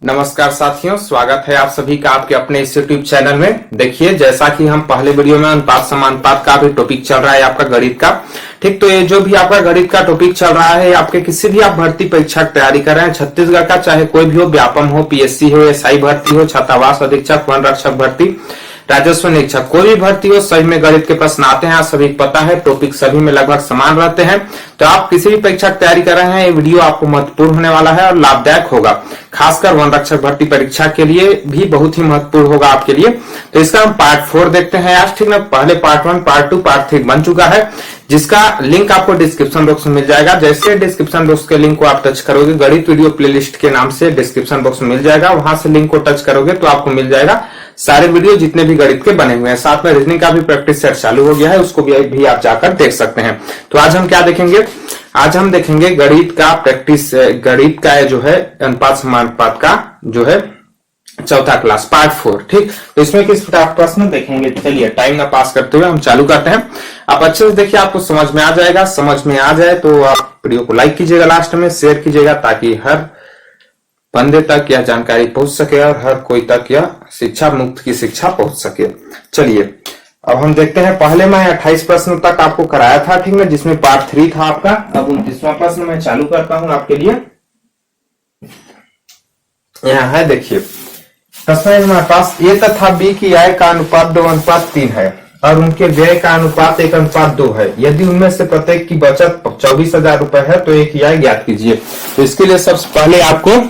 नमस्कार साथियों, स्वागत है आप सभी का आपके अपने इस यूट्यूब चैनल में। देखिए, जैसा कि हम पहले वीडियो में अनुपात समानुपात का भी टॉपिक चल रहा है आपका गणित का, ठीक। तो ये जो भी आपका गणित का टॉपिक चल रहा है, आपके किसी भी आप भर्ती परीक्षा की तैयारी कर रहे हैं, छत्तीसगढ़ का चाहे कोई भी हो, व्यापम हो, पीएससी हो, एसआई भर्ती हो, छात्रावास अधीक्षक, वन रक्षक भर्ती, राजस्व निरीक्षक, कोई भी भर्ती हो, सभी में गणित के प्रश्न आते हैं। आप सभी को पता है, टॉपिक सभी में लगभग समान रहते हैं। तो आप किसी भी परीक्षा की तैयारी कर रहे हैं, ये वीडियो आपको महत्वपूर्ण होने वाला है और लाभदायक होगा। खासकर वन रक्षक भर्ती परीक्षा के लिए भी बहुत ही महत्वपूर्ण होगा आपके लिए। तो इसका हम पार्ट 4 देखते हैं आज, ठीक ना। पहले पार्ट 1, पार्ट 2, पार्ट 3 बन चुका है, जिसका लिंक आपको डिस्क्रिप्शन बॉक्स में मिल जाएगा। जैसे डिस्क्रिप्शन बॉक्स के लिंक को आप टच करोगे, गणित वीडियो प्लेलिस्ट के नाम से डिस्क्रिप्शन बॉक्स में मिल जाएगा, वहां से लिंक को टच करोगे तो आपको मिल जाएगा सारे वीडियो जितने भी गणित के बने हुए हैं। साथ में रीजनिंग का भी प्रैक्टिस सेट चालू हो गया है, उसको भी आप जाकर देख सकते हैं। तो आज हम क्या देखेंगे? आज हम देखेंगे गणित का प्रैक्टिस, गणित का जो है अनुपात समानुपात का जो है चौथा क्लास पार्ट 4, ठीक। तो इसमें किस प्रकार प्रश्न देखेंगे, चलिए टाइम ना पास करते हुए हम चालू करते हैं। आप अच्छे से देखिए, आपको समझ में आ जाएगा। समझ में आ जाए तो आप वीडियो को लाइक कीजिएगा, लास्ट में शेयर कीजिएगा, ताकि हर बंदे तक यह जानकारी पहुंच सके और हर कोई तक यह शिक्षा मुक्त की शिक्षा पहुंच सके। चलिए अब हम देखते हैं। पहले मैं 28 प्रश्न तक आपको कराया था, ठीक है, जिसमें पार्ट 3 था आपका। अब 29वां प्रश्न मैं चालू करता हूं आपके लिए। यहाँ है, देखिए प्रश्न है हमारे पास, ए तथा बी की आय का अनुपात 2:3 है और उनके व्यय का अनुपात 1:2 है। यदि उनमें से प्रत्येक की बचत 24,000 रुपए है तो एक आय ज्ञात कीजिए। तो इसके लिए सबसे पहले आपको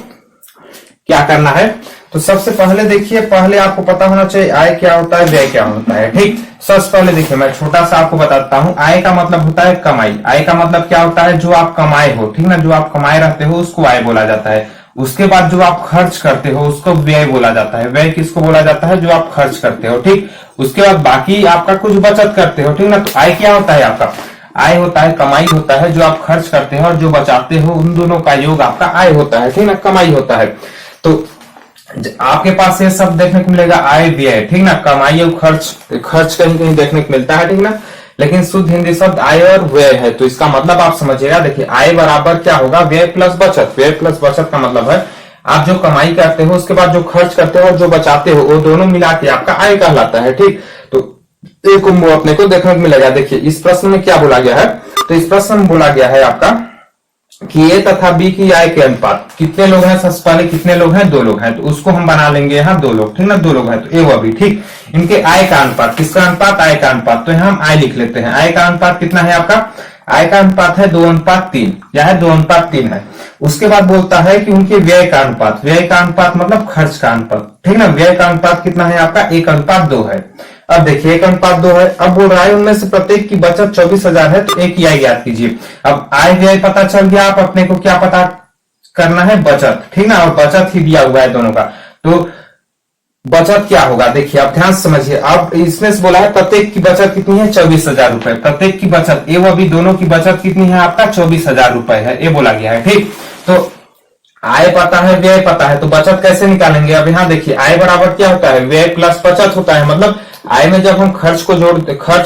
क्या करना है? तो सबसे पहले देखिए, पहले आपको पता होना चाहिए आय क्या होता है, व्यय क्या होता है, ठीक। सबसे पहले देखिए, मैं छोटा सा आपको बताता हूं। आय का मतलब होता है कमाई। आय का मतलब क्या होता है? जो आप कमाए हो, ठीक ना, जो आप कमाए रहते हो उसको आय बोला जाता है। उसके बाद जो आप खर्च करते हो उसको व्यय बोला जाता है। व्यय किसको बोला जाता है? जो आप खर्च करते हो, ठीक। उसके बाद बाकी आपका कुछ बचत करते हो, ठीक ना। तो आय क्या होता है आपका? आय होता है, कमाई होता है, जो आप खर्च करते हो और जो बचाते हो, उन दोनों का योग आपका आय होता है, ठीक ना, कमाई होता है। तो आपके पास ये सब देखने को मिलेगा, आय व्यय, ठीक ना, कमाई और खर्च कहीं कहीं देखने को मिलता है, ठीक ना। लेकिन शुद्ध हिंदी शब्द आय और व्यय है। तो इसका मतलब आप समझिएगा, देखिए आय बराबर क्या होगा? व्यय प्लस बचत। व्यय प्लस बचत का मतलब है आप जो कमाई करते हो, उसके बाद जो खर्च करते हो और जो बचाते हो, वो दोनों मिला के आपका आय कहलाता है, ठीक। तो एक अपने को देखने को मिलेगा। देखिए इस प्रश्न में क्या बोला गया है? तो इस प्रश्न में बोला गया है आपका कि ए तथा बी की आय के अनुपात, कितने लोग हैं? सबसे पहले कितने लोग हैं? 2 लोग हैं, तो उसको हम बना लेंगे यहाँ 2 लोग, ठीक ना, 2 लोग हैं तो ए व बी, ठीक। इनके आय का अनुपात, किसका अनुपात? आय का अनुपात। तो यहाँ हम आय लिख लेते हैं। आय का अनुपात कितना है आपका? आय का अनुपात है 2:3, या है 2:3 है। उसके बाद बोलता है कि उनके व्यय का अनुपात। व्यय का अनुपात मतलब खर्च का अनुपात, ठीक ना। व्यय का अनुपात कितना है आपका? 1:2 है। अब देखिए 1:2 है। अब बोल रहा है उनमें से प्रत्येक की बचत 24,000 है तो एक ही आय ज्ञात कीजिए। अब आय व्यय पता चल गया, आप अपने को क्या पता करना है? बचत, ठीक ना। और बचत ही दिया हुआ है दोनों का, तो बचत क्या होगा? देखिए आप ध्यान से समझिए। अब इसमें से बोला है प्रत्येक की बचत कितनी है? 24,000 रुपए। प्रत्येक की बचत, ए व बी दोनों की बचत कितनी है आपका? 24,000 रुपए है, ये बोला गया है, ठीक। तो आय पता है, व्यय पता है, तो बचत कैसे निकालेंगे? अब यहाँ देखिए आय बराबर क्या होता है? व्यय प्लस बचत होता है। मतलब आय में जब हम खर्च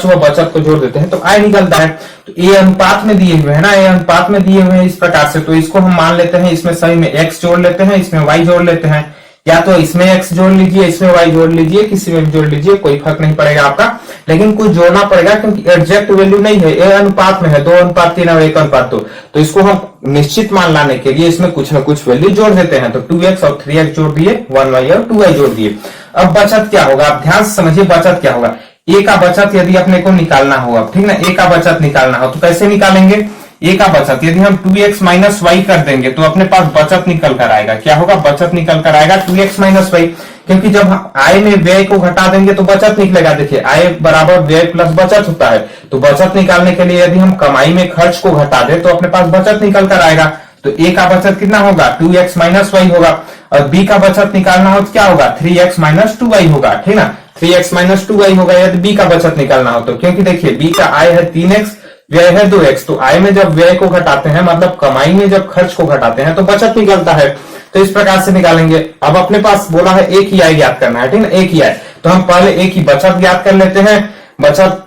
व बचत को जोड़ देते हैं तो आय निकलता है। तो ये अनुपात में दिए हुए है ना, ये अनुपात में दिए हुए हैं इस प्रकार से। तो इसको हम मान लेते हैं, इसमें सही में x जोड़ लेते हैं, इसमें y जोड़ लेते हैं, या तो इसमें x जोड़ लीजिए, इसमें y जोड़ लीजिए, किसी में भी जोड़ लीजिए, कोई फर्क नहीं पड़ेगा आपका। लेकिन कुछ जोड़ना पड़ेगा क्योंकि एग्जैक्ट वैल्यू नहीं है, ये अनुपात में है 2:3 और 1:2। तो इसको हम निश्चित मान लाने के लिए इसमें कुछ ना कुछ वैल्यू जोड़ देते हैं। तो 2x और 3x जोड़ दिए, 1y और 2y जोड़ दिए। अब बचत क्या होगा? आप ध्यान से समझिए, बचत क्या होगा? ए का बचत यदि अपने को निकालना होगा, ठीक ना, ए का बचत निकालना हो तो कैसे निकालेंगे? ए का बचत यदि हम 2x माइनस वाई कर देंगे तो अपने पास बचत निकल कर आएगा। क्या होगा? बचत निकल कर आएगा 2x माइनस वाई, क्योंकि जब हम आय में व्यय को घटा देंगे तो बचत निकलेगा। देखिए आय बराबर व्यय प्लस बचत होता है। तो बचत निकालने के लिए यदि हम कमाई में खर्च को घटा दे तो अपने पास बचत निकल कर आएगा। तो ए का बचत कितना होगा? 2x माइनस वाई होगा। और बी का बचत निकालना हो तो क्या होगा? 3x माइनस 2y होगा, ठीक ना। 3x माइनस 2y होगा यदि बी का बचत निकालना हो तो, क्योंकि देखिए बी का आय है 3x, व्यय है 2x। तो आय में जब व्यय को घटाते हैं, मतलब कमाई में जब खर्च को घटाते हैं तो बचत निकलता है। तो इस प्रकार से निकालेंगे। अब अपने पास बोला है एक ही आय ज्ञात करना है, ठीक ना, एक ही आय। तो हम पहले एक ही बचत ज्ञात कर लेते हैं। बचत,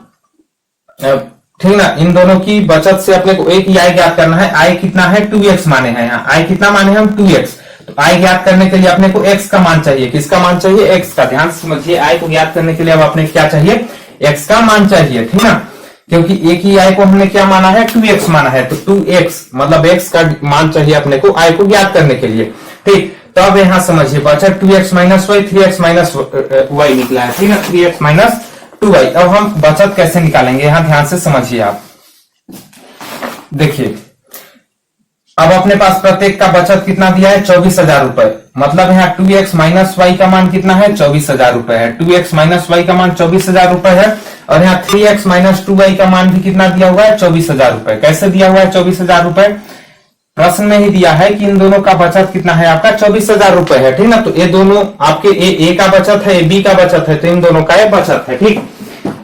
ठीक ना, इन दोनों की बचत से अपने को एक ही आय ज्ञात करना है। आय कितना है? 2x माने हैं, यहाँ आय कितना माने हम? 2x। तो आई ज्ञात करने के लिए अपने को एक्स का मान चाहिए। किसका मान चाहिए? एक्स का। ध्यान से समझिए, आई को ज्ञात करने के लिए अब अपने क्या चाहिए? एक्स का मान चाहिए, ठीक ना, क्योंकि एक ही आई को हमने क्या माना है? 2x माना है, तो 2x मतलब x का मान चाहिए अपने को आई को ज्ञात करने के लिए। ठीक, तो अब यहां समझिए बचा 2x minus Y, 3x minus Y निकला है, ठीक है, 3x माइनस 2y। अब हम बचत कैसे निकालेंगे, यहां ध्यान से समझिए आप। देखिए अब अपने पास प्रत्येक का बचत कितना दिया है? 24,000 रुपए। मतलब यहाँ 2x माइनस वाई का मान कितना है? 24,000 रुपए है। 2x माइनस वाई का मान 24,000 रुपए है। और यहाँ 3x माइनस 2y का मान भी कितना दिया हुआ है? 24,000 रुपए। कैसे दिया हुआ है 24,000 रुपए? प्रश्न में ही दिया है कि इन दोनों का बचत कितना है आपका? 24,000 रुपए है, ठीक ना। तो ये दोनों आपके ए का बचत है, बी का बचत है, तो इन दोनों का ये बचत है, ठीक।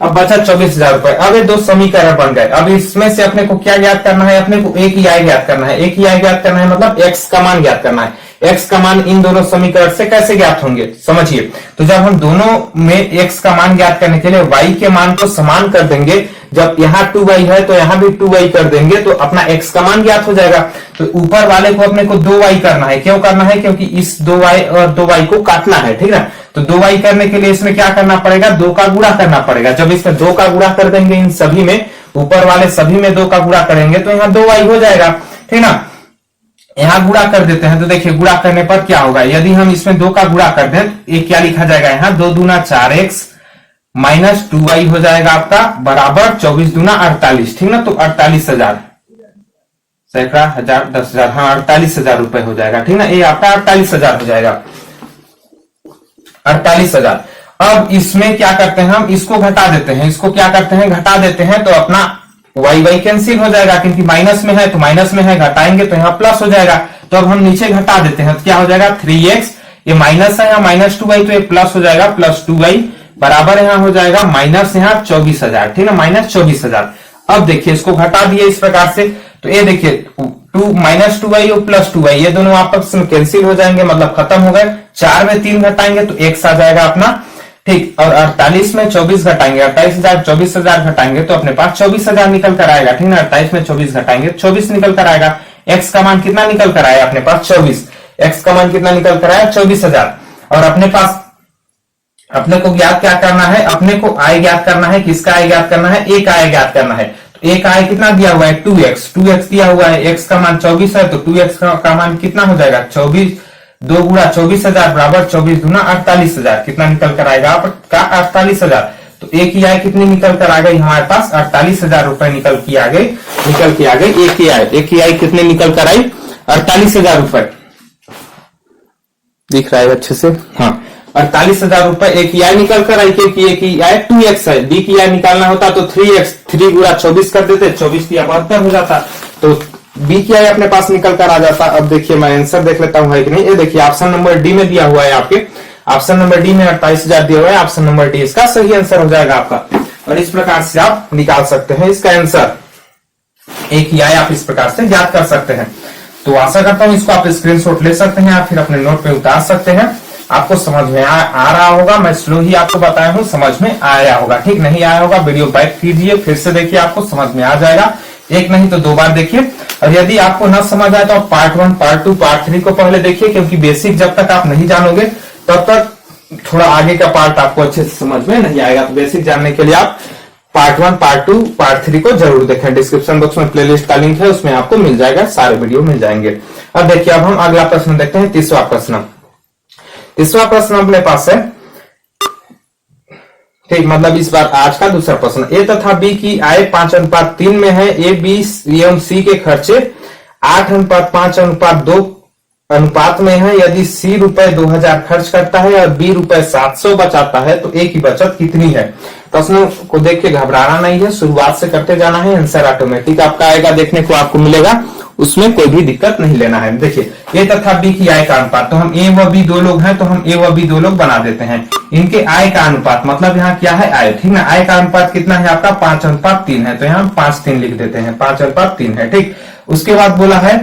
अब बचत 24,000 रुपए। अब ये दो समीकरण बन गए। अब इसमें से अपने को क्या ज्ञात करना है? अपने को एक ही आई ज्ञात करना है। एक ही आई ज्ञात करना है मतलब एक्स का मान ज्ञात करना है। एक्स का मान इन दोनों समीकरण से कैसे ज्ञात होंगे समझिए। तो जब हम दोनों में एक्स का मान ज्ञात करने के लिए वाई के मान को समान कर देंगे, जब यहाँ 2y है तो यहाँ भी 2y कर देंगे तो अपना x का मान ज्ञात हो जाएगा। तो ऊपर वाले को अपने को 2y करना है। क्यों करना है? क्योंकि इस 2y और 2y को काटना है, ठीक है। तो 2y करने के लिए इसमें क्या करना पड़ेगा? 2 का गुणा करना पड़ेगा। जब इसमें 2 का गुणा कर देंगे, इन सभी में, ऊपर वाले सभी में 2 का गुणा करेंगे तो यहाँ 2y हो जाएगा, ठीक ना। यहाँ गुणा कर देते हैं तो देखिए गुणा करने पर क्या होगा? यदि हम इसमें 2 का गुणा कर दें, ये क्या लिखा जाएगा? यहाँ 2 दूना 4x माइनस 2y हो जाएगा आपका बराबर 24 दूना 48, ठीक ना। तो 48,000 सैकड़ा हजार 10,000, हाँ 48,000 रुपए हो जाएगा, ठीक ना। ये आपका 48,000 हो जाएगा, 48,000। अब इसमें क्या करते हैं? हम इसको घटा देते हैं। इसको क्या करते हैं? घटा देते हैं तो अपना वाई वाई कैंसिल हो जाएगा, क्योंकि माइनस में है तो माइनस में है, घटाएंगे तो यहाँ प्लस हो जाएगा। तो अब हम नीचे घटा देते हैं तो क्या हो जाएगा? 3x, ये माइनस है यहाँ माइनस 2y, तो ये प्लस हो जाएगा प्लस 2y बराबर यहाँ हो जाएगा माइनस यहाँ 24,000, ठीक है, माइनस 24,000। अब देखिए इसको घटा दिए इस प्रकार से, तो ये देखिए 2 माइनस 2y और प्लस 2y ये दोनों आपस में कैंसिल हो जाएंगे, मतलब खत्म हो गए। 4 में 3 घटाएंगे तो x आ जाएगा अपना, ठीक। और 48 में 24 घटाएंगे, 28,000 24,000 घटाएंगे तो अपने पास 24,000 निकल कर आएगा, ठीक ना। 28 में 24 घटाएंगे 24 निकल कर आएगा। x का मान कितना निकल कर आया अपने पास? 24। x का मान कितना निकल कर आया? 24,000। और अपने पास अपने को ज्ञात क्या करना है? अपने को आई ज्ञात करना है। किसका आई ज्ञात करना है? एक आई ज्ञात करना है। तो एक आई कितना दिया हुआ है? 2x दिया हुआ है। x का मान 24 है तो 2x का मान कितना हो जाएगा? 24, 2 गुणा 24,000 बराबर 24 दूना 48,000। कितना निकल कर आएगा आपका? 48,000। तो एक ही आई कितनी निकल कर आ गई हमारे पास? 48,000 रुपए निकल के आ गई। एक ही आई कितने निकल कर आई? 48,000 रुपए। दिख रहा है अच्छे से? हाँ, 48,000 रुपए एक ही आई निकल कर आई, क्योंकि एक ही आई 2x है। बी की आई निकालना होता तो 3x, 3 गुणा 24 कर देते, 24 की 72 हो जाता, तो बी की आई अपने पास निकल कर आ जाता। अब देखिए मैं आंसर देख लेता हूं है कि नहीं। ये देखिए ऑप्शन नंबर डी में दिया हुआ है आपके, ऑप्शन नंबर डी में 28,000 दिया हुआ है। ऑप्शन नंबर डी इसका सही आंसर हो जाएगा आपका। और इस प्रकार से आप निकाल सकते हैं इसका आंसर। एक ही आई आप इस प्रकार से याद कर सकते हैं। तो आशा करता हूं इसको आप स्क्रीनशॉट ले सकते हैं, आप फिर अपने नोट पे उतार सकते हैं। आपको समझ में आ रहा होगा। मैं स्लो ही आपको बताया हूं, समझ में आया होगा, ठीक। नहीं आया होगा वीडियो बैक कीजिए, फिर से देखिए, आपको समझ में आ जाएगा। एक नहीं तो 2 बार देखिए। और यदि आपको न समझ आए तो आप पार्ट 1, पार्ट 2, पार्ट 3 को पहले देखिए, क्योंकि बेसिक जब तक आप नहीं जानोगे तब तक थोड़ा आगे का पार्ट आपको अच्छे से समझ में नहीं आएगा। तो बेसिक जानने के लिए आप पार्ट 1, पार्ट 2, पार्ट 3 को जरूर देखें। डिस्क्रिप्शन बॉक्स में प्लेलिस्ट का लिंक है, उसमें आपको मिल जाएगा, सारे वीडियो मिल जाएंगे। अब देखिए अब हम अगला प्रश्न देखते हैं, तीसरा प्रश्न। तीसरा प्रश्न अपने पास है, ठीक, मतलब इस बार आज का दूसरा प्रश्न। ए तथा बी की आय 5:3 में है। ए, बी एवं सी के खर्चे 8:5:2 अनुपात में है। यदि सी रुपए 2,000 खर्च करता है और बी रुपए 700 बचाता है तो ए की बचत कितनी है? प्रश्न को देख के घबराना नहीं है, शुरुआत से करते जाना है, आंसर ऑटोमेटिक आपका आएगा, देखने को आपको मिलेगा, उसमें कोई भी दिक्कत नहीं लेना है। देखिए ए तथा बी की आय का अनुपात, तो हम ए व बी 2 लोग हैं तो हम ए व बी 2 लोग बना देते हैं। इनके आय का अनुपात मतलब यहाँ क्या है? आय, ठीक ना। आय का अनुपात कितना है आपका? 5:3 है, तो यहाँ 5:3 लिख देते हैं, 5:3 है, ठीक। उसके बाद बोला है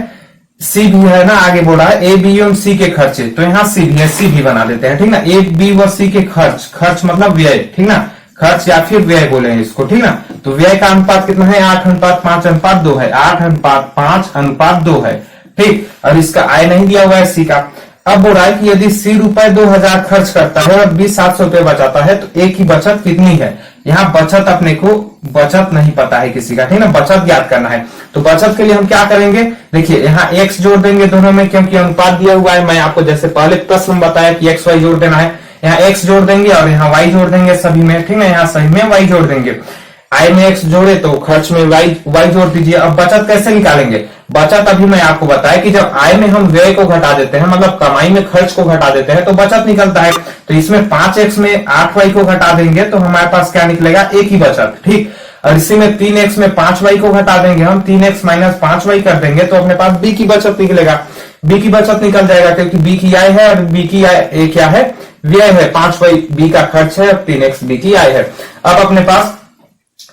सी भी है ना, आगे बोला है ए बी एवं सी के खर्चे, तो यहाँ सी भी है, सी भी बना देते हैं, ठीक ना। ए बी व सी के खर्च मतलब व्यय, ठीक ना, खर्च या फिर व्यय बोले हैं इसको, ठीक ना। तो व्यय का अनुपात कितना है? 8:5:2 है, 8:5:2 है, ठीक। और इसका आय नहीं दिया हुआ है सी का। अब बोल रहा है कि यदि सी रुपए 2000 खर्च करता है और 20,700 रुपए बचाता है तो ए की बचत कितनी है। यहाँ बचत अपने को बचत नहीं पता है किसी का, ठीक ना, बचत ज्ञात करना है। तो बचत के लिए हम क्या करेंगे, देखिए यहाँ x जोड़ देंगे दोनों में, क्योंकि अनुपात दिया हुआ है। मैं आपको जैसे पहले प्रश्न में बताया कि x y जोड़ देना है, यहाँ x जोड़ देंगे और यहाँ y जोड़ देंगे सभी में, ठीक है, यहाँ सभी में y जोड़ देंगे। आय में x जोड़े तो खर्च में y जोड़ दीजिए। अब बचत कैसे निकालेंगे, बचत अभी मैं आपको बताया कि जब आय में हम व्यय को घटा देते हैं, मतलब कमाई में खर्च को घटा देते हैं तो बचत निकलता है। तो इसमें 5x में 8y को घटा देंगे तो हमारे पास क्या निकलेगा, a की बचत, ठीक। और इसी में 3x में 5y को घटा देंगे हम, 3x माइनस 5y कर देंगे तो अपने पास b की बचत निकलेगा। b की बचत निकल जाएगा क्योंकि b की आय है और b की आय क्या है, व्यय है। 5y b का खर्च है और 3x b की आय है। अब अपने पास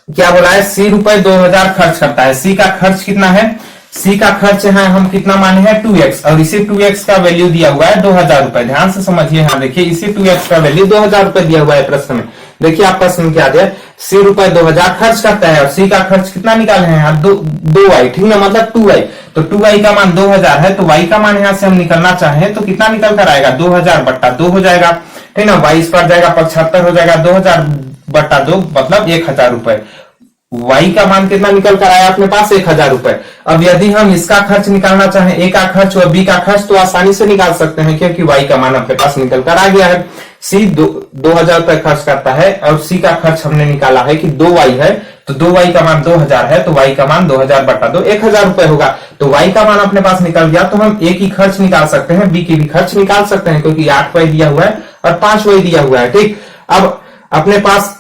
क्या बोला है, सी रुपए 2000 खर्च करता है। सी का खर्च कितना है, सी का खर्च है हम कितना माने हैं 2x, और इसी 2x का वैल्यू दिया हुआ है 2000 रुपए। ध्यान से समझिए, यहाँ देखिए इसी 2x का वैल्यू 2000 रुपए दिया हुआ है प्रश्न में। देखिए आप प्रश्न क्या दिया, सी रुपए 2000 खर्च करता है और सी का खर्च कितना निकाले हैं यहाँ 2y, ठीक ना, मतलब 2y। तो 2y का मान 2000 है तो y का मान यहाँ से हम निकलना चाहें तो कितना निकल कर आएगा, 2000 बट्टा 2 हो जाएगा, ठीक ना। y इस पर जाएगा 75 हो जाएगा, 2000 बट्टा 2 मतलब 1000 रुपए। y का मान कितना निकल कर आया अपने पास, 1000 रुपए। अब यदि हम इसका खर्च निकालना चाहें, a का खर्च और b का खर्च, तो आसानी से निकाल सकते हैं क्योंकि y का मान अपने पास निकल कर आ गया है। c 2000 रुपए खर्च करता है और c का खर्च हमने निकाला है कि 2y है, तो 2y का मान 2000 है तो y का मान 2000 बट्टा 2 1000 रुपए होगा। तो y का मान अपने पास निकल गया तो हम a की खर्च निकाल सकते हैं, b की भी खर्च निकाल सकते हैं क्योंकि 8y दिया हुआ है और 5y दिया हुआ है, ठीक। अब अपने पास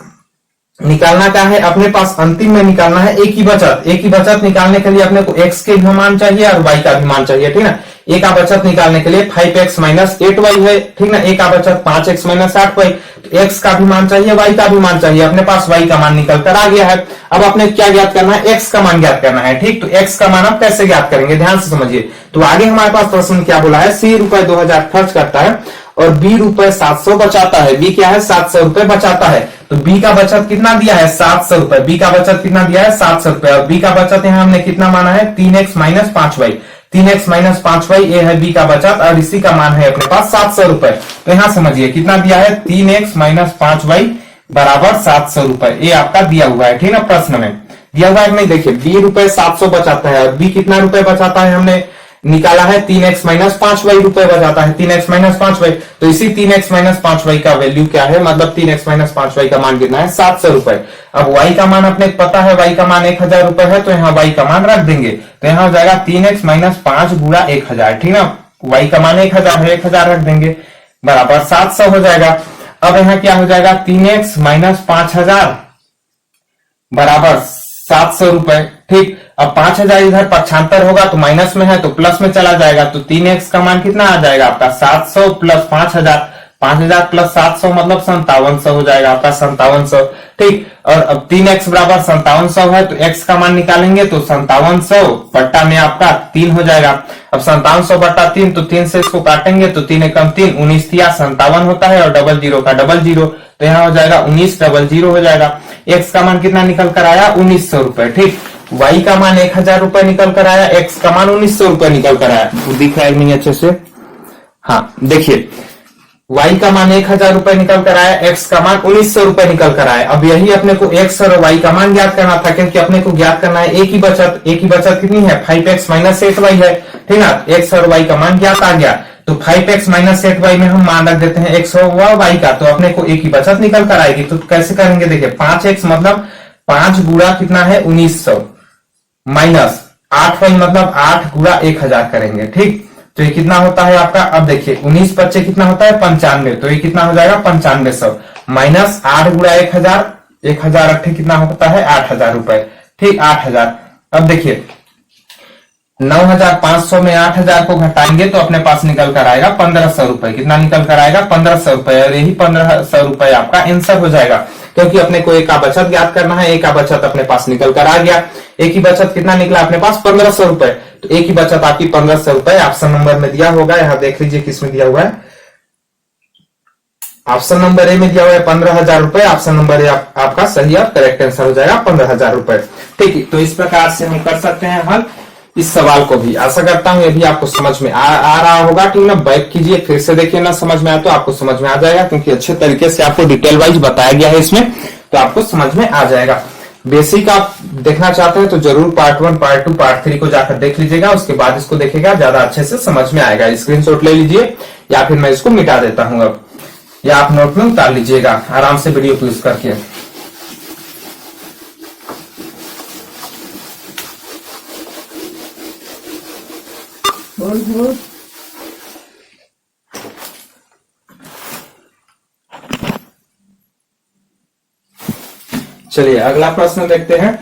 निकालना क्या है, अपने पास अंतिम में निकालना है a की बचत। a की बचत निकालने के लिए अपने को x के भी मान चाहिए और y का भी मान चाहिए, ठीक ना। a का बचत निकालने के लिए 5x माइनस 8y है, ठीक ना। a का बचत 5x माइनस 8y, x का भी मान चाहिए, y का भी मान चाहिए। अपने पास y का मान निकल कर आ गया है। अब अपने क्या ज्ञात करना है, x का मान ज्ञात करना है, ठीक। तो x का मान आप कैसे ज्ञात करेंगे, ध्यान से समझिए। तो आगे हमारे पास प्रश्न क्या बोला है, सी रुपए 2000 खर्च करता है और बी रुपए 700 बचाता है। बी क्या है, 700 रुपए बचाता है। तो बी का बचत कितना दिया है, 700 रुपए। बी का बचत कितना दिया है, 700 रुपए। और बी का बचत यहाँ हमने कितना माना है, 3x minus 5y। 3x minus 5y ये है बी का बचत और इसी का मान है अपने पास 700 रुपए। तो यहाँ समझिए कितना दिया है, 3x माइनस 5y बराबर 700 रुपए। ये आपका दिया हुआ है, ठीक है, प्रश्न में दिया हुआ है कि नहीं। देखिए बी रुपए 700 बचाता है और बी कितना रुपए बचाता है, हमने निकाला है 3x माइनस 5y रुपए बचाता है, 3x माइनस 5y। तो इसी 3x माइनस 5y का वैल्यू क्या है, मतलब 3x माइनस 5y का मान कितना है, 700 रुपए। अब y का मान अपने पता है, y का मान 1000 रुपए है तो यहाँ y का मान रख देंगे। तो यहाँ हो जाएगा 3x माइनस 5 गुणा 1000, ठीक ना। y का मान 1000 है, 1000 रख देंगे बराबर 700 हो जाएगा। अब यहाँ क्या हो जाएगा, 3x माइनस 5000 बराबर 700 रुपए, ठीक। अब 5000 इधर पक्षांतर होगा तो माइनस में है तो प्लस में चला जाएगा। तो 3x का मान कितना आ जाएगा आपका, 700 प्लस 5000, 5000 प्लस 700 मतलब 5700 हो जाएगा आपका, 5700, ठीक। और अब 3x बराबर 5700 है तो x का मान निकालेंगे तो 5700 बट्टा में आपका 3 हो जाएगा। अब 5700 बट्टा 3, तो 3 से इसको काटेंगे तो 3 एकम 3, 19 तिया 57 होता है और डबल जीरो का डबल जीरो, तो यहाँ हो जाएगा 1900 हो जाएगा। x का मान कितना निकल कर आया, 1900 रुपए, ठीक। y का मान 1000 रुपए निकल कर आया, x का मान 1900 रुपए निकल कर आया। दिख रहा है नहीं अच्छे से, हाँ देखिए y का मान 1000 रुपए निकल कर आया, x का मान 1900 रुपए निकल कर आया। अब यही अपने को x और y का मान ज्ञात करना था क्योंकि अपने को ज्ञात करना है a की बचत। a की बचत कितनी है, 5x माइनस 8y है, ठीक ना। x और y का मान ज्ञात आ गया तो 5x माइनस 8y में हम मान रख देते हैं x और y का, तो अपने को a की बचत निकल कर आएगी। तो कैसे करेंगे, देखिए 5x मतलब 5 गुणा कितना है 1900 माइनस 8y मतलब 8 गुणा 1000 करेंगे, ठीक। तो ये कितना होता है आपका, अब देखिए 19 बच्चे कितना होता है 95, तो ये कितना हो जाएगा 9500 माइनस 8 गुणा 1000, 1000 अट्ठे कितना होता है 8000 रुपए, ठीक 8000। अब देखिए 9500 में 8000 को घटाएंगे तो अपने पास निकल कर आएगा 1500 रुपए। कितना निकल कर आएगा, 1500 रुपए। और यही 1500 रुपए आपका आंसर हो जाएगा क्योंकि अपने को एक का बचत ज्ञात करना है। एक का बचत अपने पास निकल कर आ गया। एक की बचत कितना निकला अपने पास, 1500 रुपए। तो एक की बचत आपकी 1500 रुपए ऑप्शन नंबर में दिया होगा। यहाँ देख लीजिए किसमें दिया हुआ है, ऑप्शन नंबर ए में दिया हुआ है 15,000 रुपए। ऑप्शन नंबर ए आपका सही और करेक्ट आंसर हो जाएगा 15,000 रुपए, ठीक है। तो इस प्रकार से हम कर सकते हैं हल। इस सवाल को भी। आशा करता हूं ये भी आपको समझ में आ रहा होगा, ठीक ना। बैक कीजिए, फिर से देखिए ना, समझ में आया तो आपको समझ में आ जाएगा, क्योंकि अच्छे तरीके से आपको डिटेल वाइज बताया गया है इसमें, तो आपको समझ में आ जाएगा। बेसिक आप देखना चाहते हैं तो जरूर पार्ट 1, पार्ट 2, पार्ट 3 को जाकर देख लीजिएगा, उसके बाद इसको देखेगा, ज्यादा अच्छे से समझ में आएगा। स्क्रीनशॉट ले लीजिए या फिर मैं इसको मिटा देता हूं अब, या आप नोट में उतार लीजिएगा आराम से वीडियो को यूज करके। चलिए अगला प्रश्न देखते हैं।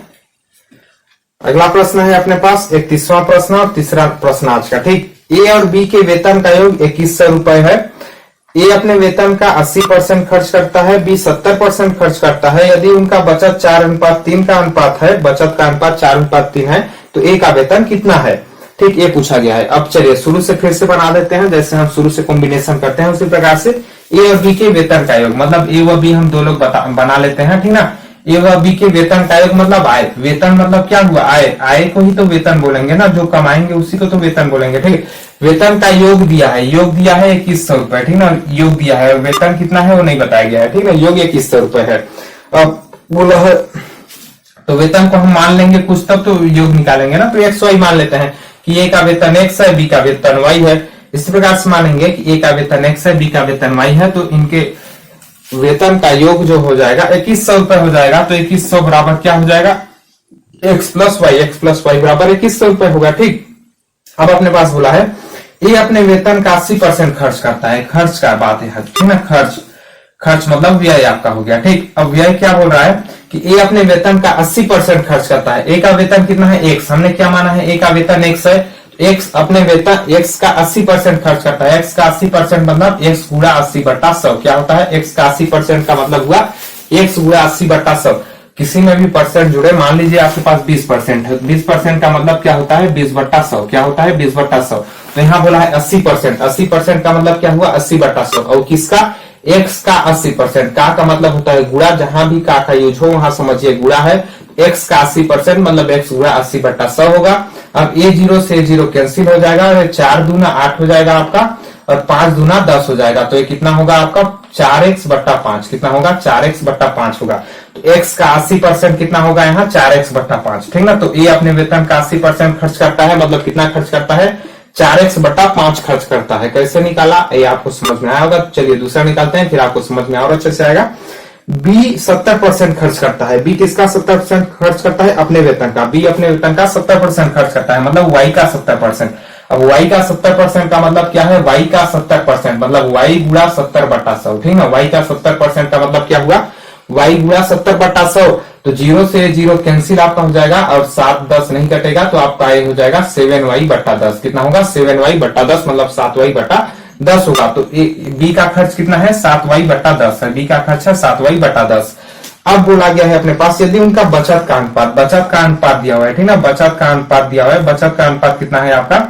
अगला प्रश्न है अपने पास 31वां प्रश्न और तीसरा प्रश्न आज का, ठीक। ए और बी के वेतन का योग 2100 रुपए है। ए अपने वेतन का 80% खर्च करता है, बी 70% खर्च करता है। यदि उनका बचत 4:3 का अनुपात है, बचत का अनुपात 4:3 है, तो ए का वेतन कितना है, ठीक, ये पूछा गया है। अब चलिए शुरू से फिर से बना देते हैं, जैसे हम शुरू से कॉम्बिनेशन करते हैं उसी प्रकार से। ए और बी के वेतन का योग, मतलब ए व बी हम दो लोग बना लेते हैं, ठीक ना। ए व बी के वेतन का योग मतलब आय, वेतन मतलब क्या हुआ, आय, आय को ही तो वेतन बोलेंगे ना, जो कमाएंगे उसी को तो वेतन बोलेंगे, ठीक। वेतन का योग दिया है, योग दिया है 2100 रुपए, ठीक ना, योग दिया है। वेतन कितना है वो नहीं बताया गया है, ठीक है, योग 2100 रुपए है। अब बोला है तो वेतन को हम मान लेंगे कुछ, तब तो योग निकालेंगे ना, तो एक्स वाई मान लेते हैं कि ए का वेतन एक्स है, बी का वेतन वाई है। इसी प्रकार से मानेंगे कि ए का वेतन एक्स है, बी का वेतन वाई है, तो इनके वेतन का योग जो हो जाएगा 2100 रुपए हो जाएगा। तो 2100 बराबर क्या हो जाएगा, एक्स प्लस वाई बराबर 2100 रुपए होगा, ठीक। अब अपने पास बोला है ये अपने वेतन का 80% खर्च करता है, खर्च का बात है, ठीक ना, खर्च मतलब व्यय आपका हो गया, ठीक। अब व्यय क्या बोल रहा है कि ए अपने वेतन का 80% खर्च करता है। ए का वेतन कितना है, एक्स, हमने क्या माना है, ए का वेतन एक्स है, एक्स अपने वेतन एक्स का 80% खर्च करता है। एक्स का 80% मतलब एक्स गुणा 80/100 क्या होता है, एक्स का 80% का मतलब हुआ एक्स गुणा 80/100। किसी में भी परसेंट जुड़े, मान लीजिए आपके पास 20% है, 20% का मतलब क्या होता है, 20/100 क्या होता है, 20/100। तो यहाँ बोला है 80%, 80% का मतलब क्या हुआ, 80/100, और किसका, एक्स का 80%, का मतलब होता है गुणा, जहां भी का यूज हो वहां समझिए गुणा है। एक्स का 80% मतलब एक्स गुणा 80/100 होगा। अब ए 0 से 0 कैंसिल हो जाएगा, और 4 दूना 8 हो जाएगा आपका, और 5 दूना 10 हो जाएगा। तो ये कितना होगा आपका 4x/5, कितना होगा 4x/5 होगा। तो x का 80% कितना होगा यहाँ 4x/5, ठीक ना। तो ये अपने वेतन का 80% खर्च करता है, मतलब कितना खर्च करता है, 4x/5 खर्च करता है। कैसे निकाला ये आपको समझ में आया होगा। चलिए दूसरा निकालते हैं, फिर आपको समझ में और अच्छे से आएगा। बी 70% खर्च करता है। बी किसका 70% खर्च करता है, अपने वेतन का। बी अपने वेतन का 70% खर्च करता है, मतलब वाई का 70%। अब वाई का 70% का मतलब क्या है, वाई का 70% मतलब वाई गुणा 70/100, ठीक है। वाई का 70% का मतलब क्या हुआ, वाई गुणा 70/100। तो 0 से 0 कैंसिल आपका हो जाएगा, और 7 10 नहीं कटेगा, तो आपका ये हो जाएगा 7y/10। कितना होगा 7y/10, मतलब 7y/10 होगा। तो बी का खर्च कितना है, 7y/10 है, बी का खर्च है 7y/10। अब बोला गया है अपने पास यदि उनका बचत का अनुपात दिया हुआ है, ठीक ना, बचत का अनुपात दिया हुआ है। बचत का अनुपात कितना है आपका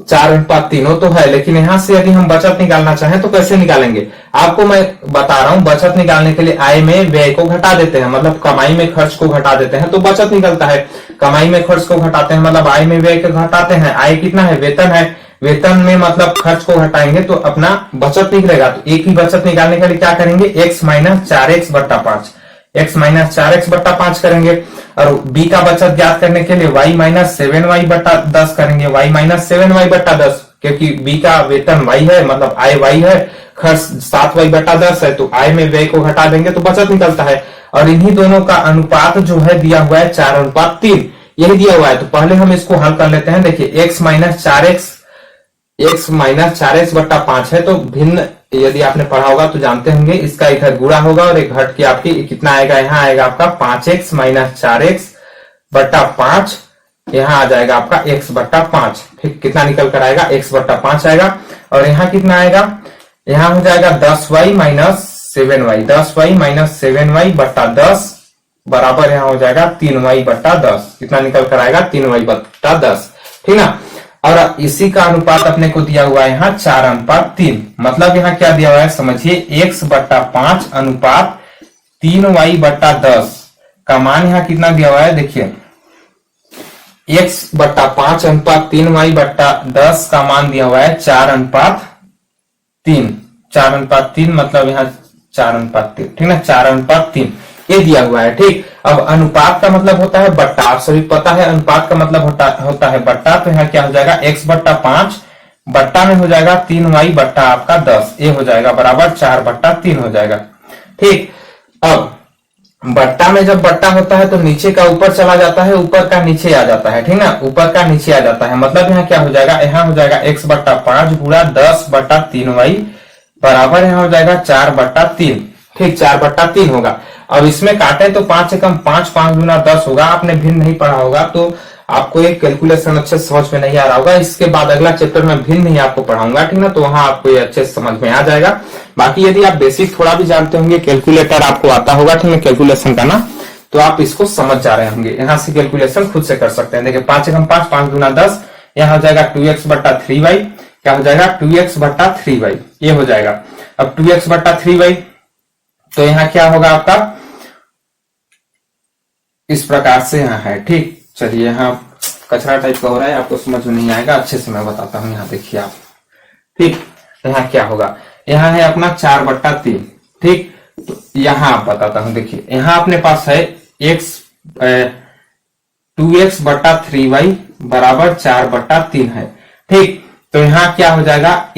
4:3 तो है, लेकिन यहां से यदि हम बचत निकालना चाहें तो कैसे निकालेंगे, आपको मैं बता रहा हूं। बचत निकालने के लिए आय में व्यय को घटा देते हैं, मतलब कमाई में खर्च को घटा देते हैं तो बचत निकलता है। कमाई में खर्च को घटाते हैं मतलब आय में व्यय को घटाते हैं। आय कितना है, वेतन है, वेतन में मतलब खर्च को घटाएंगे तो अपना बचत निकलेगा। तो एक ही बचत निकालने के लिए क्या करेंगे, x - 4x/5, x - 4x/5 करेंगे। और b का बचत ज्ञात करने के लिए y - 7y/10 करेंगे, y - 7y/10, क्योंकि b का वेतन y है, मतलब आय y है, खर्च 7y/10 है, तो आय में व्यय को घटा देंगे तो बचत निकलता है। और इन्हीं दोनों का अनुपात जो है दिया हुआ है 4:3, यही दिया हुआ है। तो पहले हम इसको हल कर लेते हैं। देखिए x - 4x/5 है, तो भिन्न यदि आपने पढ़ा होगा तो जानते होंगे, इसका इधर गुणा होगा और एक घट के आपकी कितना आएगा, यहाँ आएगा आपका 5x - 4x/5, यहाँ आ जाएगा आपका x/5। फिर कितना निकल कर आएगा, x/5 आएगा। और यहाँ कितना आएगा, यहाँ हो जाएगा 10y - 7y, 10y - 7y/10 बराबर यहाँ हो जाएगा 3y/10। कितना निकल कर आएगा 3y/10, ठीक ना। और इसी का अनुपात अपने को दिया हुआ है यहाँ 4:3, मतलब यहाँ क्या दिया हुआ है समझिए, x/5 अनुपात 3y/10 का मान यहाँ कितना दिया हुआ है, देखिए x बट्टा 5:3 y बट्टा 10 का मान दिया हुआ है 4:3। 4:3 मतलब यहाँ 4:3, ठीक ना, 4:3 ये दिया हुआ है। ठीक, अब अनुपात का मतलब होता है बट्टा, आप सभी पता है अनुपात का मतलब होता है बट्टा। तो यहाँ क्या हो जाएगा, x बट्टा 5 बट्टा में हो जाएगा 3y बट्टा आपका 10, ये हो जाएगा बराबर 4/3 हो जाएगा। ठीक, अब बट्टा में जब बट्टा होता है तो नीचे का ऊपर चला जाता है, ऊपर का नीचे आ जाता है, ठीक ना, ऊपर का नीचे आ जाता है। मतलब यहाँ क्या हो जाएगा, यहाँ हो जाएगा x बट्टा 5 गुणा 10/3y बराबर यहाँ हो जाएगा 4/3। ठीक, 4/3 होगा। अब इसमें काटे तो 5 से कम 5, 5 गुना 10 होगा। आपने भिन्न नहीं पढ़ा होगा तो आपको एक कैलकुलेशन अच्छे से समझ में नहीं आ रहा होगा। इसके बाद अगला चैप्टर में भिन्न नहीं आपको पढ़ाऊंगा, ठीक ना, तो वहां आपको ये अच्छे से समझ में आ जाएगा। बाकी यदि आप बेसिक थोड़ा भी जानते होंगे, कैलकुलेटर आपको आता होगा, ठीक है, कैलकुलेशन करना, तो आप इसको समझ जा रहे होंगे। यहाँ से कैलकुलेशन खुद से कर सकते हैं। देखिए 5 से कम 5, 5 गुना 10, यहाँ हो जाएगा 2x/3y। क्या हो जाएगा, 2x/3y ये हो जाएगा। अब 2x/3y तो यहाँ क्या होगा आपका, इस प्रकार से यहाँ है। ठीक, चलिए यहाँ कचरा टाइप का हो रहा है, आपको समझ में नहीं आएगा, अच्छे से मैं बताता हूँ। यहाँ देखिए आप, ठीक, यहाँ क्या होगा, यहाँ है अपना 4/3। ठीक, तो यहाँ आप बताता हूँ, देखिए यहाँ अपने पास है 2x/3y बराबर 4/3 है। ठीक, तो यहाँ क्या हो जाएगा,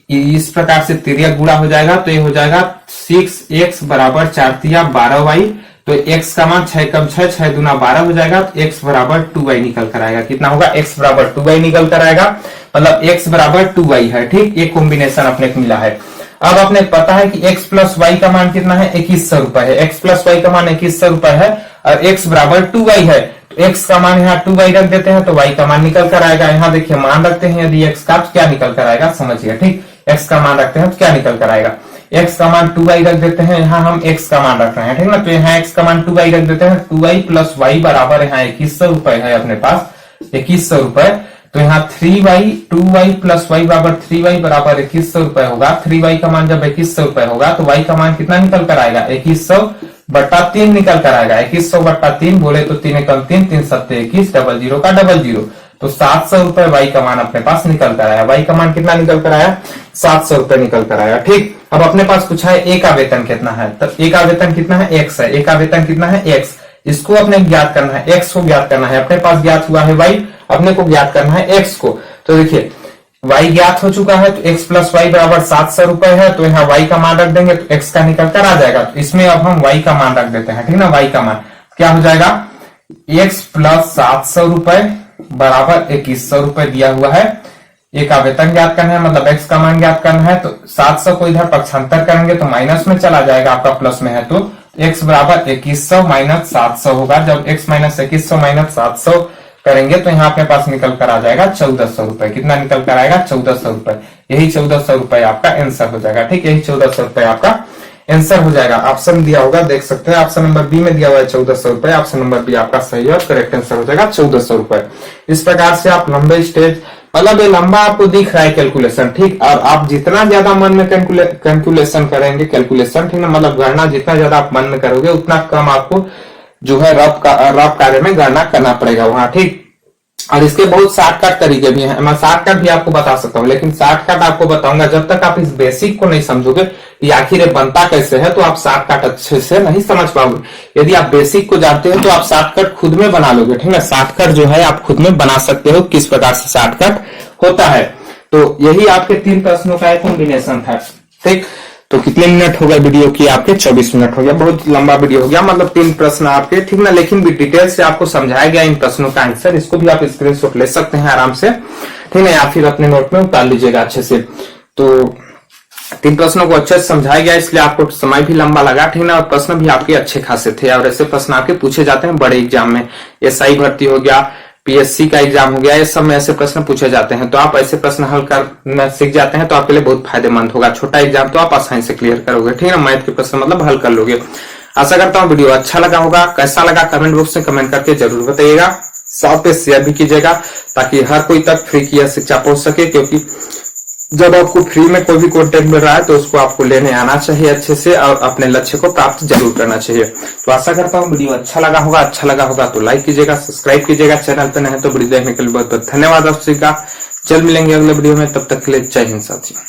इस प्रकार से तिर्यक गुणा हो जाएगा, तो ये हो जाएगा 6x बराबर 4×3=12y। तो x का मान 6 कम 6, 6 दूना 12 हो जाएगा। तो x बराबर 2y निकल कर आएगा। कितना होगा, x बराबर 2y निकल कर आएगा, मतलब x बराबर 2y है। ठीक, ये कॉम्बिनेशन अपने को मिला है। अब अपने पता है कि x प्लस y का मान कितना है, 2100 रुपए है। x प्लस y का मान 2100 रुपए है और x बराबर 2y है। तो x का मान यहाँ 2y रख देते हैं तो y का मान निकल कर आएगा। यहाँ देखिए मान रखते हैं यदि x का, तो क्या निकल कर आएगा समझिए। ठीक, x का मान रखते हैं तो क्या निकल कर आएगा, x का मान 2y रख देते हैं, यहाँ हम x का मान रख रहे हैं, ठीक ना, तो यहाँ x का मान 2y रख देते हैं। 2y प्लस y बराबर यहाँ 2100 रुपए है अपने पास, 2100 रुपए। तो यहाँ 3y 2y प्लस y बराबर 3y बराबर 2100 रुपए होगा। 3y का मान जब 2100 रुपए होगा तो y का मान कितना निकल कर आएगा, 2100/3 निकल कर आएगा। 2100/3 बोले तो 3 एकम 3, 3 सत्ते 21, 00 का 00, तो 700 रुपए y का मान अपने पास निकल कर आया। y का मान कितना निकल कर आया, 700 रुपए निकल कर आया। ठीक, अब अपने पास पूछा है a का वेतन कितना है, तो a का वेतन कितना है, x है। a का वेतन कितना है, x, इसको अपने ज्ञात करना है, x को ज्ञात करना है। अपने पास ज्ञात हुआ है y, अपने को ज्ञात करना है x को। तो देखिए y ज्ञात हो चुका है, तो x प्लस वाई बराबर 700 रुपए है। तो यहाँ y का मान रख देंगे तो x का निकल कर आ जाएगा। तो इसमें अब हम y का मान रख देते हैं, ठीक ना, y का मान क्या हो जाएगा, x प्लस 700 रुपए बराबर 2100 रुपए दिया हुआ है। ए का वेतन ज्ञात करना है, मतलब x का मान ज्ञात करना है। तो 700 को इधर पक्षांतर करेंगे तो माइनस में चला जाएगा, आपका प्लस में है तो x बराबर 2100 माइनस 700 होगा। जब x माइनस 2100 माइनस 700 करेंगे तो यहाँ अपने पास निकल कर आ जाएगा 1400 रुपए। कितना निकल कर आएगा, 1400 रुपए। यही 1400 रुपए आपका आंसर हो जाएगा। ठीक, यही 1400 रुपए आपका आंसर हो जाएगा। ऑप्शन दिया होगा, देख सकते हैं, ऑप्शन नंबर बी में दिया हुआ है 1400 रुपए। ऑप्शन नंबर बी आपका सही है, करेक्ट आंसर हो जाएगा 1400 रुपए। इस प्रकार से आप लंबे स्टेज, मतलब ये लंबा आपको दिख रहा है कैलकुलेशन, ठीक, और आप जितना ज्यादा मन में कैलकुलेशन करेंगे, कैलकुलेशन, ठीक ना, मतलब गणना जितना ज्यादा आप मन में करोगे उतना कम आपको जो है रफ कार्य में गणना करना पड़ेगा वहां। ठीक, और इसके बहुत शॉर्टकट तरीके भी हैं, मैं शॉर्टकट भी आपको बता सकता हूँ, लेकिन शॉर्टकट आपको बताऊंगा जब तक आप इस बेसिक को नहीं समझोगे कि आखिर ये बनता कैसे है, तो आप शॉर्टकट अच्छे से नहीं समझ पाओगे। यदि आप बेसिक को जानते हो तो आप शॉर्टकट खुद में बना लोगे, ठीक है। शॉर्टकट जो है आप खुद में बना सकते हो, किस प्रकार से शॉर्टकट होता है। तो यही आपके 3 प्रश्नों का एक कॉम्बिनेशन था। ठीक, तो कितने मिनट हो गए वीडियो की, आपके 24 मिनट हो गया। बहुत लंबा वीडियो हो गया, मतलब 3 प्रश्न आपके, ठीक ना, लेकिन भी डिटेल से आपको समझाया गया इन प्रश्नों का आंसर। इसको भी आप स्क्रीनशॉट ले सकते हैं आराम से, ठीक ना, या फिर अपने नोट में उतार लीजिएगा अच्छे से। तो 3 प्रश्नों को अच्छे से समझाया गया, इसलिए आपको समय भी लंबा लगा, ठीक ना, और प्रश्न भी आपके अच्छे खासे थे। और ऐसे प्रश्न आपके पूछे जाते हैं बड़े एग्जाम में, SI भर्ती हो गया, PSC का एग्जाम हो गया, ये सब में ऐसे प्रश्न पूछे जाते हैं। तो आप ऐसे प्रश्न हल करना सीख जाते हैं तो आपके लिए बहुत फायदेमंद होगा। छोटा एग्जाम तो आप आसानी से क्लियर करोगे, ठीक है ना, मैथ के प्रश्न मतलब हल कर लोगे। आशा करता हूँ वीडियो अच्छा लगा होगा। कैसा लगा कमेंट बॉक्स में कमेंट करके जरूर बताइएगा। साथ पे शेयर भी कीजिएगा ताकि हर कोई तक फ्री की शिक्षा पहुंच सके, क्योंकि जब आपको फ्री में कोई भी कंटेंट मिल रहा है तो उसको आपको लेने आना चाहिए अच्छे से और अपने लक्ष्य को प्राप्त जरूर करना चाहिए। तो आशा करता हूँ वीडियो अच्छा लगा होगा तो लाइक कीजिएगा, सब्सक्राइब कीजिएगा, चैनल पर नए हैं तो वीडियो देखने के लिए बहुत बहुत धन्यवाद आप सभी का। जल्द मिलेंगे अगले वीडियो में, तब तक के लिए जय हिंद साथियों।